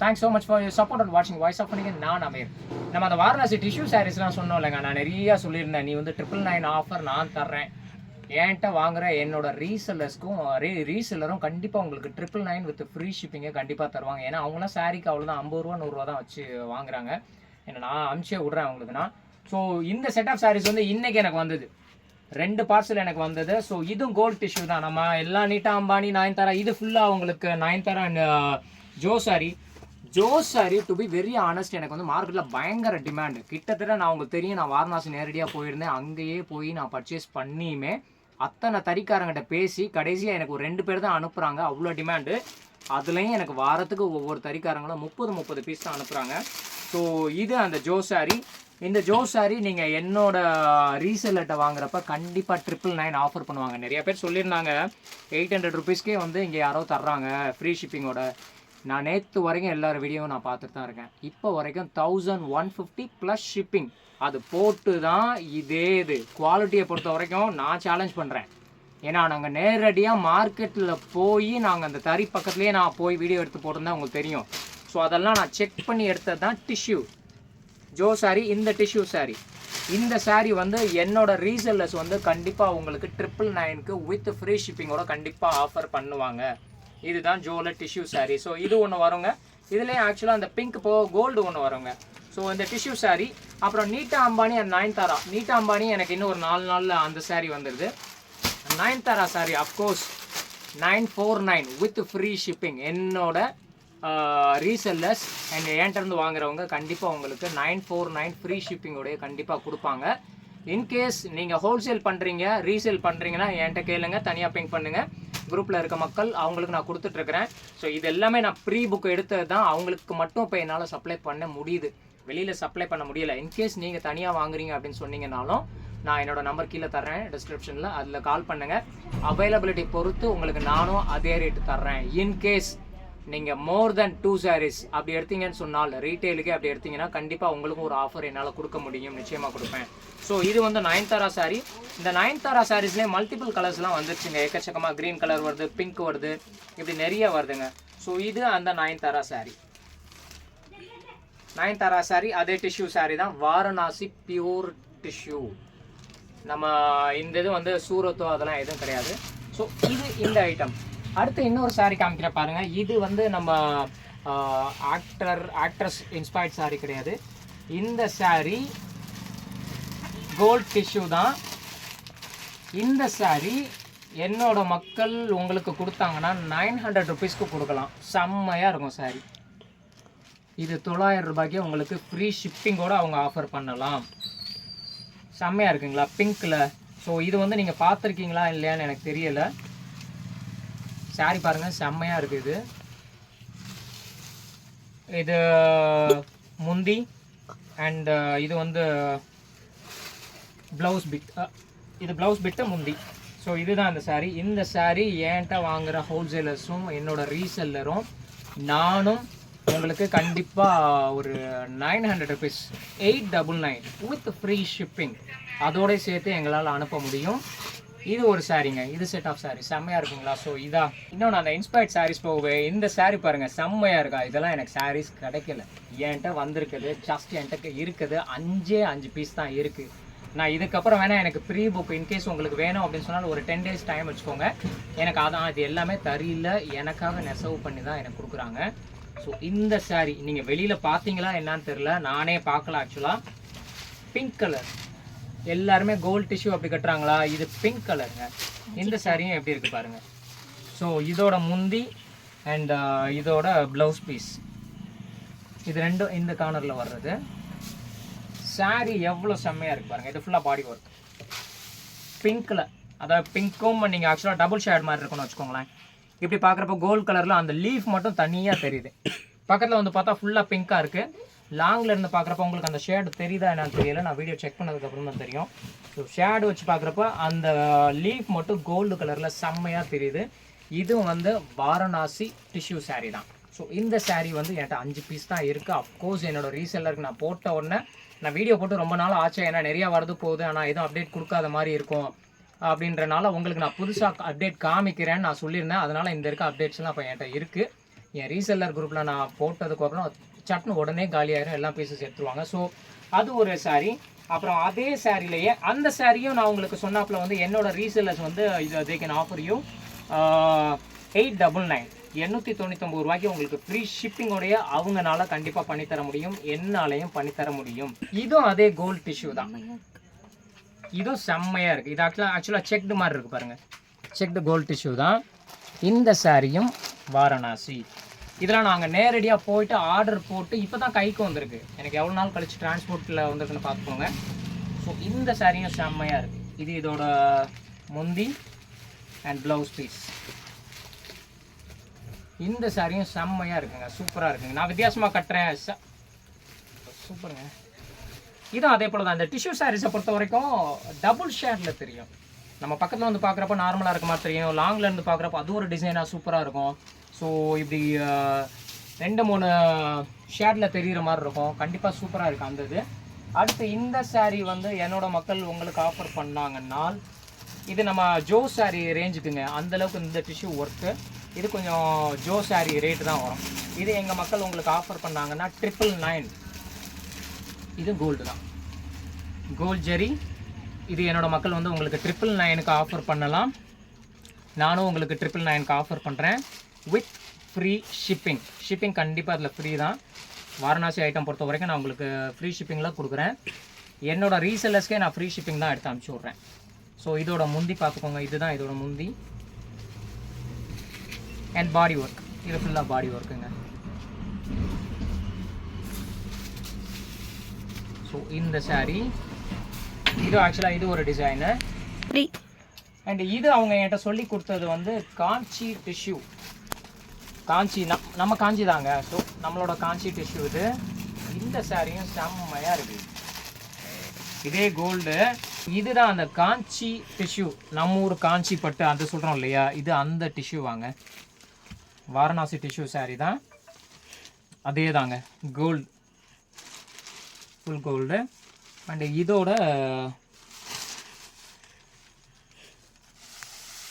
Thanks so much for your support and வாட்சிங் voice off பண்ணிங்க. நான் அமீர். நம்ம அந்த வாரணாசி டிஷ்யூ சாரீஸ்லாம் சொன்னோம் இல்லைங்க, நான் நிறையா சொல்லியிருந்தேன். நீ வந்து 999 ஆஃபர் நான் தர்றேன், என்கிட்ட வாங்குற என்னோட ரீசெல்லர்ஸ்க்கும் ரீசெல்லரும் கண்டிப்பாக உங்களுக்கு 999 வித் ஃப்ரீ ஷிப்பிங்கை கண்டிப்பாக தருவாங்க. ஏன்னா அவங்களாம் சாரீக்கு அவ்வளோதான் 50 ரூபா 100 ரூபா தான் வச்சு வாங்குறாங்க. ஏன்னா நான் அனுப்பிச்சே விட்றேன் அவங்களுக்குனா. ஸோ இந்த செட் ஆஃப் சாரீஸ் வந்து இன்றைக்கி எனக்கு வந்தது, 2 பார்சல் எனக்கு வந்தது. ஸோ இதுவும் கோல்டு டிஷ்யூ தான். நம்ம எல்லா நீட்டா அம்பானி நயன்தாரா இது ஃபுல்லாக உங்களுக்கு Nayanthara and Joe sorry to be very honest எனக்கு வந்து மார்க்கெட்டில் பயங்கர டிமாண்டு. கிட்டத்தட்ட நான் உங்களுக்கு தெரியும், நான் வாரணாசி நேரடியாக போயிருந்தேன். அங்கேயே போய் நான் பர்ச்சேஸ் பண்ணியுமே அத்தனை தறிக்காரங்கிட்ட பேசி கடைசியாக எனக்கு ஒரு 2 பேர் தான் அனுப்புகிறாங்க. அவ்வளோ டிமாண்டு. அதுலேயும் எனக்கு வாரத்துக்கு ஒவ்வொரு தறிக்காரங்களும் 30 பீஸ் தான் அனுப்புகிறாங்க. ஸோ இது அந்த ஜோ சாரி. இந்த ஜோ சாரி நீங்கள் என்னோட ரீசெல்லர்கிட்ட வாங்குறப்ப கண்டிப்பாக 999 ஆஃபர் பண்ணுவாங்க. நிறைய பேர் சொல்லியிருந்தாங்க 800 ருபீஸ்க்கே வந்து இங்கே யாரோ தர்றாங்க ஃப்ரீ ஷிப்பிங்கோட. நான் நேற்று வரைக்கும் எல்லார் வீடியோவும் நான் பார்த்துட்டு தான் இருக்கேன். இப்போ வரைக்கும் 1150 ப்ளஸ் ஷிப்பிங். அது போட்டு தான் இது குவாலிட்டியை பொறுத்த வரைக்கும் நான் சேலஞ்ச் பண்ணுறேன். ஏன்னா நாங்கள் நேரடியாக மார்க்கெட்டில் போய் நாங்கள் அந்த தறி பக்கத்துலேயே நான் போய் வீடியோ எடுத்து போட்டிருந்தேன், உங்களுக்கு தெரியும். ஸோ அதெல்லாம் நான் செக் பண்ணி எடுத்தது தான் டிஷ்யூ ஜோ சாரி. இந்த டிஷ்யூ சாரி, இந்த சாரி வந்து என்னோட ரீசெல்லர்ஸ் வந்து கண்டிப்பாக உங்களுக்கு 999க்கு வித் ஃப்ரீ ஷிப்பிங்கோட கண்டிப்பாக ஆஃபர் பண்ணுவாங்க. இதுதான் ஜோல டிஷ்யூ சாரி. ஸோ இது ஒன்று வருங்க. இதுலேயே ஆக்சுவலாக அந்த பிங்க் கோல்டு ஒன்று வருங்க. ஸோ இந்த டிஷ்யூ சாரி. அப்புறம் நீட்டா அம்பானி அண்ட் நயன்தாரா. நீட்டா அம்பானி எனக்கு இன்னும் ஒரு 4 நாளில் அந்த சாரி வந்துடுது. Nayanthara sorry of course 949 with free shipping. என்னோட ரீசெல்லர்ஸ் அண்ட் என்கிட்டருந்து வாங்குறவங்க கண்டிப்பாக உங்களுக்கு 949 ஃப்ரீ ஷிப்பிங்கோடைய கண்டிப்பாக கொடுப்பாங்க. இன்கேஸ் நீங்கள் ஹோல்சேல் பண்ணுறீங்க, ரீசேல் பண்ணுறீங்கன்னா என்கிட்ட கேளுங்க, தனியாக பிங்க் பண்ணுங்கள். குரூப்பில் இருக்க மக்கள் அவங்களுக்கு நான் கொடுத்துட்ருக்குறேன். ஸோ இது எல்லாமே நான் ப்ரீ புக் எடுத்தது தான். அவங்களுக்கு மட்டும் இப்போ என்னால் சப்ளை பண்ண முடியுது, வெளியில் சப்ளை பண்ண முடியலை. இன்கேஸ் நீங்கள் தனியாக வாங்குறீங்க அப்படின்னு சொன்னீங்கன்னாலும் நான் என்னோட நம்பர் கீழே தர்றேன் டிஸ்கிரிப்ஷனில், அதில் கால் பண்ணுங்கள். அவைலபிலிட்டி பொறுத்து உங்களுக்கு நானும் அதே ரேட்டு தர்றேன். இன்கேஸ் நீங்கள் மோர் தென் 2 சாரீஸ் அப்படி எடுத்தீங்கன்னு சொன்னால், ரீட்டெயிலுக்கே அப்படி எடுத்தீங்கன்னா கண்டிப்பாக உங்களுக்கும் ஒரு ஆஃபர் என்னால் கொடுக்க முடியும், நிச்சயமாக கொடுப்பேன். ஸோ இது வந்து நயன்தாரா சாரி. இந்த நயன்தாரா சாரீஸ்லேயே மல்டிபிள் கலர்ஸ்லாம் வந்துருச்சுங்க, எக்கச்சக்கமாக. க்ரீன் கலர் வருது, பிங்க் வருது, இப்படி நிறைய வருதுங்க. ஸோ இது அந்த நயன்தாரா சாரி. நயன்தாரா சாரி அதே டிஷ்யூ சாரி தான், வாரணாசி பியூர் டிஷ்யூ. நம்ம இந்த இது வந்து சூரத்தோ அதெல்லாம் எதுவும் கிடையாது. ஸோ இது இந்த ஐட்டம். அடுத்து இன்னொரு சாரி காமிக்கிற பாருங்க. இது வந்து நம்ம ஆக்ட்ரஸ் இன்ஸ்பயர்ட் சாரி கிடையாது. இந்த சாரி கோல்ட் டிஷ்யூ தான். இந்த சாரி என்னோட மக்கள் உங்களுக்கு கொடுத்தாங்கன்னா 900 ருபீஸ்க்கு கொடுக்கலாம். செம்மையாக இருக்கும் சாரி. இது 900 ரூபாய்க்கு உங்களுக்கு ஃப்ரீ ஷிப்பிங்கோடு அவங்க ஆஃபர் பண்ணலாம். செம்மையாக இருக்குங்களா பிங்க்கில். ஸோ இது வந்து நீங்கள் பார்த்துருக்கீங்களா இல்லையான்னு எனக்கு தெரியலை. சாரி பாருங்கள், செம்மையாக இருக்குது. இது முந்தி அண்ட் இது வந்து ப்ளவுஸ் பிட். இது ப்ளவுஸ் பிட்டு முந்தி. ஸோ இதுதான் இந்த சாரீ. இந்த சாரீ என்கிட்ட வாங்குகிற ஹோல்சேலர்ஸும் என்னோட ரீசெல்லரும் நானும் உங்களுக்கு கண்டிப்பாக ஒரு 900 ருபீஸ் 899 வித் ஃப்ரீ ஷிப்பிங் அதோட சேர்த்து எங்களால் அனுப்ப முடியும். இது ஒரு சாரீங்க, இது செட் ஆஃப் சாரீ. செம்மையாக இருக்குங்களா? ஸோ இதான் இன்னொன்று அந்த இன்ஸ்பயர்ட் சாரீஸ் போகுவேன். இந்த சாரீ பாருங்கள், செம்மையாக இருக்கா? இதெல்லாம் எனக்கு சாரீஸ் கிடைக்கல, என்கிட்ட வந்திருக்குது. ஜஸ்ட் என்கிட்ட இருக்குது 5 பீஸ் தான் இருக்குது. நான் இதுக்கப்புறம் வேணால் எனக்கு ப்ரீ புக் இன்கேஸ் உங்களுக்கு வேணும் அப்படின்னு சொன்னால் ஒரு 10 டேஸ் டைம் வச்சுக்கோங்க. எனக்கு அதான் இது எல்லாமே தறியில் எனக்காக நெசவு பண்ணி தான் எனக்கு கொடுக்குறாங்க. ஸோ இந்த சாரீ நீங்கள் வெளியில் பார்த்தீங்களா என்னான்னு தெரில, நானே பார்க்கல ஆக்சுவலாக. பிங்க் கலர், எல்லாருமே கோல்ட் டிஷ்யூ அப்படி கட்டுறாங்களா? இது பிங்க் கலருங்க. இந்த சாரியும் எப்படி இருக்குது பாருங்கள். ஸோ இதோட முந்தி அண்ட் இதோட ப்ளவுஸ் பீஸ், இது ரெண்டும் இந்த கார்னரில் வர்றது. சாரி எவ்வளோ செம்மையாக இருக்குது பாருங்கள். இது ஃபுல்லாக பாடி ஒர்க் பிங்க்கில், அதாவது பிங்க்கும் நீங்கள் ஆக்சுவலாக டபுள் ஷேட் மாதிரி இருக்குன்னு வச்சுக்கோங்களேன். இப்படி பார்க்குறப்ப கோல்டு கலரில் அந்த லீஃப் மட்டும் தனியாக தெரியுது. பக்கத்தில் வந்து பார்த்தா ஃபுல்லாக பிங்காக இருக்குது. லாங்கில் இருந்து பார்க்குறப்ப உங்களுக்கு அந்த ஷேடு தெரியுதா என்னன்னு தெரியல, நான் வீடியோ செக் பண்ணதுக்கப்புறம் தான் தெரியும். ஸோ ஷேடு வச்சு பார்க்குறப்ப அந்த லீஃப் மட்டும் கோல்டு கலரில் செம்மையாக தெரியுது. இதுவும் வந்து வாரணாசி டிஷ்யூ சாரீ தான். ஸோ இந்த சாரீ வந்து என்கிட்ட 5 பீஸ் தான் இருக்குது. அஃப்கோர்ஸ் என்னோடய ரீசெல்லருக்கு நான் போட்ட உடனே நான் வீடியோ போட்டு ரொம்ப நாள் ஆச்சு, ஏன்னா நிறையா வரது போகுது, ஆனால் எதுவும் அப்டேட் கொடுக்காத மாதிரி இருக்கும் அப்படின்றனால உங்களுக்கு நான் புதுசாக அப்டேட் காமிக்கிறேன்னு நான் சொல்லியிருந்தேன். அதனால் இந்த இருக்க அப்டேட்ஸ்லாம் இப்போ என்கிட்ட இருக்குது. என் ரீசெல்லர் குரூப்பில் நான் போட்டதுக்கப்புறம் சட்னு உடனே காலியாயிரும், எல்லா பீசஸ் எடுத்துருவாங்க. ஸோ அது ஒரு சாரீ. அப்புறம் அதே சாரிலேயே அந்த சாரியும் நான் உங்களுக்கு சொன்னாப்புல வந்து என்னோட ரீசெல்லர்ஸ் வந்து இது தே கேன் ஆஃபர் யூ 899 899 ரூபாய்க்கு உங்களுக்கு ஃப்ரீ ஷிப்பிங்கோடைய அவங்கனால கண்டிப்பாக பண்ணித்தர முடியும், என்னாலையும் பண்ணித்தர முடியும். இதுவும் அதே கோல்ட் டிஷ்யூ தான், இதுவும் செம்மையாக இருக்குது. இது ஆக்சுவலாக செக்டு மாதிரி இருக்குது பாருங்கள், செக்டு கோல்ட் டிஷ்யூ தான். இந்த சாரியும் வாரணாசி. இதெல்லாம் நாங்கள் நேரடியாக போயிட்டு ஆர்டர் போட்டு இப்போ தான் கைக்கு வந்திருக்கு. எனக்கு எவ்வளோ நாள் கழிச்சு டிரான்ஸ்போர்ட்டில் வந்திருக்குன்னு பார்த்துக்கோங்க. ஸோ இந்த சாரியும் செம்மையாக இருக்குது. இது இதோட முந்தி அண்ட் ப்ளவுஸ் பீஸ். இந்த சாரியும் செம்மையாக இருக்குங்க, சூப்பராக இருக்குங்க. நான் வித்தியாசமாக கட்டுறேன், சூப்பருங்க. இதுவும் அதே போல் தான். இந்த டிஷ்யூ சாரீஸை பொறுத்த வரைக்கும் டபுள் ஷேடில் தெரியும். நம்ம பக்கத்தில் வந்து பார்க்குறப்ப நார்மலாக இருக்க மாதிரி தெரியும், லாங்கில் இருந்து பார்க்குறப்ப அது ஒரு டிசைனாக சூப்பராக இருக்கும். ஸோ இப்படி 2-3 ஷேடில் தெரிகிற மாதிரி இருக்கும், கண்டிப்பாக சூப்பராக இருக்குது அந்த இது. அடுத்து இந்த சாரீ வந்து என்னோடய மக்கள் உங்களுக்கு ஆஃபர் பண்ணாங்கன்னால், இது நம்ம ஜோ சாரீ ரேஞ்சுக்குங்க, அந்தளவுக்கு இந்த டிஷ்யூ ஒர்க்கு. இது கொஞ்சம் ஜோ சாரீ ரேட்டு தான் வரும். இது எங்கள் மக்கள் உங்களுக்கு ஆஃபர் பண்ணாங்கன்னா 999. இது கோல்டு தான், கோல்ட் ஜெரி. இது என்னோடய மக்கள் வந்து உங்களுக்கு 999க்கு ஆஃபர் பண்ணலாம். நானும் உங்களுக்கு 999க்கு ஆஃபர் பண்ணுறேன் வித் ஃப்ரீ ஷிப்பிங். ஷிப்பிங் கண்டிப்பாக அதில் ஃப்ரீ தான். வாரணாசி ஐட்டம் பொறுத்த வரைக்கும் நான் உங்களுக்கு ஃப்ரீ ஷிப்பிங்கில் கொடுக்குறேன். என்னோடய ரீசெல்லர்ஸ்க்கே நான் ஃப்ரீ ஷிப்பிங் தான் எடுத்து அனுப்பிச்சி விட்றேன். ஸோ இதோட முந்தி பார்த்துக்கோங்க, இதுதான் இதோட முந்தி அண்ட் பாடி ஒர்க். இது ஃபுல்லாக பாடி ஒர்க்குங்க. ஸோ இந்த சாரீ இது ஆக்சுவலாக இது ஒரு டிசைனு. அண்ட் இது அவங்க என்கிட்ட சொல்லி கொடுத்தது வந்து காஞ்சி டிஷ்யூ. காஞ்சி நம்ம காஞ்சி தாங்க. ஸோ நம்மளோட காஞ்சி டிஷ்யூ இது. இந்த சாரியும் செம்மையாக இருக்குது, இதே கோல்டு. இதுதான் அந்த காஞ்சி டிஷ்யூ, நம்ம ஊர் காஞ்சி பட்டு அது சொல்கிறோம் இல்லையா, இது அந்த டிஷ்யூ வாங்க. வாரணாசி டிஷ்யூ சாரி தான், அதே தாங்க, கோல்டு, ஃபுல் கோல்டு. அண்ட் இதோட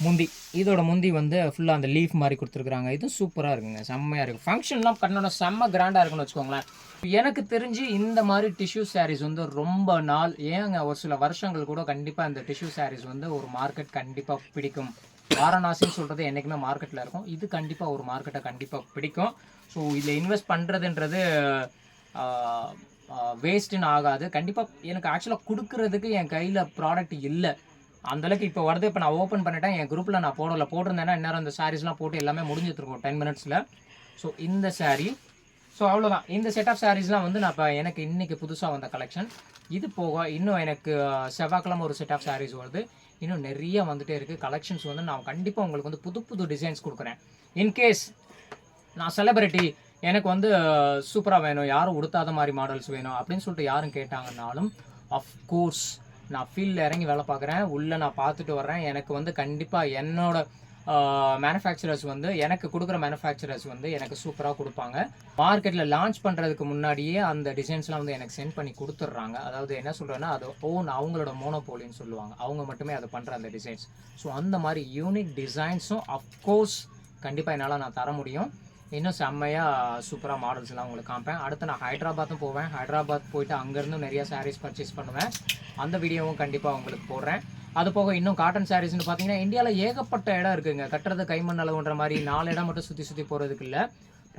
முந்தி, இதோட முந்தி வந்து ஃபுல்லாக அந்த லீஃப் மாதிரி கொடுத்துருக்குறாங்க. இதுவும் சூப்பராக இருக்குங்க, செம்மையாக இருக்குது. ஃபங்க்ஷன்லாம் கண்ணோட செம்ம கிராண்டாக இருக்குன்னு வச்சுக்கோங்களேன். எனக்கு தெரிஞ்சு இந்த மாதிரி டிஷ்யூ சாரீஸ் வந்து ரொம்ப நாள் ஏங்க ஒரு சில வருஷங்கள் கூட கண்டிப்பாக இந்த டிஷ்யூ சாரீஸ் வந்து ஒரு மார்க்கெட் கண்டிப்பாக பிடிக்கும். வாரணாசின்னு சொல்கிறது என்றைக்குமே மார்க்கெட்டில் இருக்கும், இது கண்டிப்பாக ஒரு மார்க்கெட்டை கண்டிப்பாக பிடிக்கும். ஸோ இதில் இன்வெஸ்ட் பண்ணுறதுன்றது வேஸ்ட்டுன்னு ஆகாது. கண்டிப்பாக எனக்கு ஆக்சுவலாக கொடுக்குறதுக்கு என் கையில் ப்ராடக்ட் இல்லை அந்தளவுக்கு. இப்போ வருது, இப்போ நான் ஓப்பன் பண்ணிட்டேன், என் குரூப்பில் நான் போட்டிருந்தேன்னா இந்நேரம் இந்த சாரீஸ்லாம் போட்டு எல்லாமே முடிஞ்சிருக்கும் 10 மினிட்ஸில். ஸோ இந்த சாரீ, ஸோ அவ்வளோதான். இந்த செட் ஆஃப் சாரீஸ்லாம் வந்து நான் இப்போ எனக்கு இன்றைக்கி புதுசாக வந்த கலெக்ஷன். இது போக இன்னும் எனக்கு செவ்வாய்க்கிழமை ஒரு செட் ஆஃப் சாரீஸ் வருது, இன்னும் நிறைய வந்துகிட்டே இருக்குது கலெக்ஷன்ஸ். வந்து நான் கண்டிப்பாக உங்களுக்கு வந்து புது புது டிசைன்ஸ் கொடுக்குறேன். இன்கேஸ் நான் செலிபிரிட்டி, எனக்கு வந்து சூப்பராக வேணும், யாரும் உடுத்தாத மாதிரி மாடல்ஸ் வேணும் அப்படின்னு சொல்லிட்டு யாரும் கேட்டாங்கன்னாலும் அஃப்கோர்ஸ் நான் ஃபீல்டில் இறங்கி வேலை பார்க்குறேன், உள்ளே நான் பார்த்துட்டு வர்றேன். எனக்கு வந்து கண்டிப்பாக என்னோட மேனுஃபேக்சரர்ஸ் வந்து எனக்கு கொடுக்குற மேனுஃபேக்சரர்ஸ் வந்து எனக்கு சூப்பராக கொடுப்பாங்க. மார்க்கெட்டில் லான்ச் பண்ணுறதுக்கு முன்னாடியே அந்த டிசைன்ஸ்லாம் வந்து எனக்கு சென்ட் பண்ணி கொடுத்துட்றாங்க. அதாவது என்ன சொல்கிறேன்னா, அது அவங்களோட மோனோபோலின்னு சொல்லுவாங்க, அவங்க மட்டுமே அதை பண்ணுற அந்த டிசைன்ஸ். ஸோ அந்த மாதிரி யூனிக் டிசைன்ஸும் அஃப்கோர்ஸ் கண்டிப்பாக என்னால் நான் தர முடியும். இன்னும் செம்மையாக சூப்பராக மாடல்ஸ்லாம் உங்களுக்கு காமிப்பேன். அடுத்து நான் ஹைதராபாத்தும் போவேன், ஹைதராபாத் போயிட்டு அங்கேருந்து நிறையா சாரீஸ் பர்ச்சேஸ் பண்ணுவேன், அந்த வீடியோவும் கண்டிப்பாக உங்களுக்கு போடுறேன். அது போக இன்னும் காட்டன் சாரீஸ்னு பார்த்தீங்கன்னா இந்தியாவில் ஏகப்பட்ட இடம் இருக்குங்க. கட்டுறது கைமண் அளவுன்ற மாதிரி 4 இடம் மட்டும் சுற்றி போகிறதுக்கு இல்லை,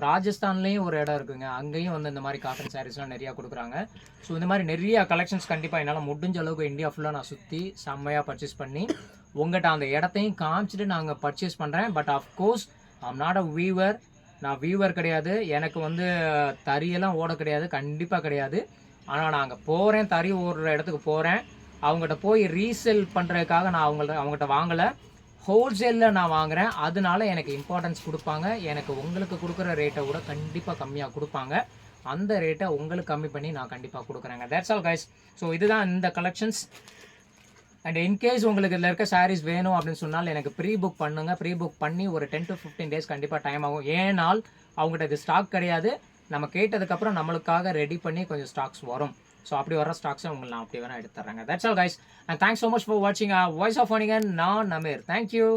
ராஜஸ்தான்லேயும் ஒரு இடம் இருக்குங்க, அங்கேயும் வந்து இந்த மாதிரி காட்டன் சாரீஸ்லாம் நிறையா கொடுக்குறாங்க. ஸோ இந்த மாதிரி நிறைய கலெக்ஷன்ஸ் கண்டிப்பாக என்னால் முடிஞ்ச அளவுக்கு இந்தியா ஃபுல்லாக நான் சுற்றி செம்மையாக பர்ச்சேஸ் பண்ணி உங்கள்கிட்ட அந்த இடத்தையும் காமிச்சிட்டு நாங்கள் பர்ச்சேஸ் பண்ணுறேன். But of course I'm not a viewer, நான் வியூவர் கிடையாது, எனக்கு வந்து தறியெல்லாம் ஓட கிடையாது, கண்டிப்பாக கிடையாது. ஆனால் நான் அங்கே போகிறேன், தறி ஓடுற இடத்துக்கு போகிறேன், அவங்ககிட்ட போய் ரீசேல் பண்ணுறதுக்காக நான் அவங்ககிட்ட வாங்கலை, ஹோல்சேலில் நான் வாங்குகிறேன். அதனால எனக்கு இம்பார்ட்டன்ஸ் கொடுப்பாங்க, எனக்கு உங்களுக்கு கொடுக்குற ரேட்டை விட கண்டிப்பாக கம்மியாக கொடுப்பாங்க. அந்த ரேட்டை உங்களுக்கு கம்மி பண்ணி நான் கண்டிப்பாக கொடுக்குறேங்க. That's all guys. ஸோ இதுதான் இந்த கலெக்ஷன்ஸ். அண்ட் இன்கேஸ் உங்களுக்கு இதில் இருக்க சாரீஸ் வேணும் அப்படின்னு சொன்னால் எனக்கு ப்ரீ புக் பண்ணுங்கள். ப்ரீ புக் பண்ணி ஒரு 10 to 15 days கண்டிப்பாக டைம் ஆகும். ஏனால் அவங்ககிட்ட இது ஸ்டாக் கிடையாது, நம்ம கேட்டதுக்கப்புறம் நம்மளுக்காக ரெடி பண்ணி கொஞ்சம் ஸ்டாக்ஸ் வரும். ஸோ அப்படி வர ஸ்டாக்ஸை உங்களுக்கு நான் அப்படி வேணால் எடுத்துறேங்க. That's all guys, and thanks so much for வாட்சிங் வாய்ஸ் ஆஃப் வணிகன். நான் நமீர். தேங்க்யூ.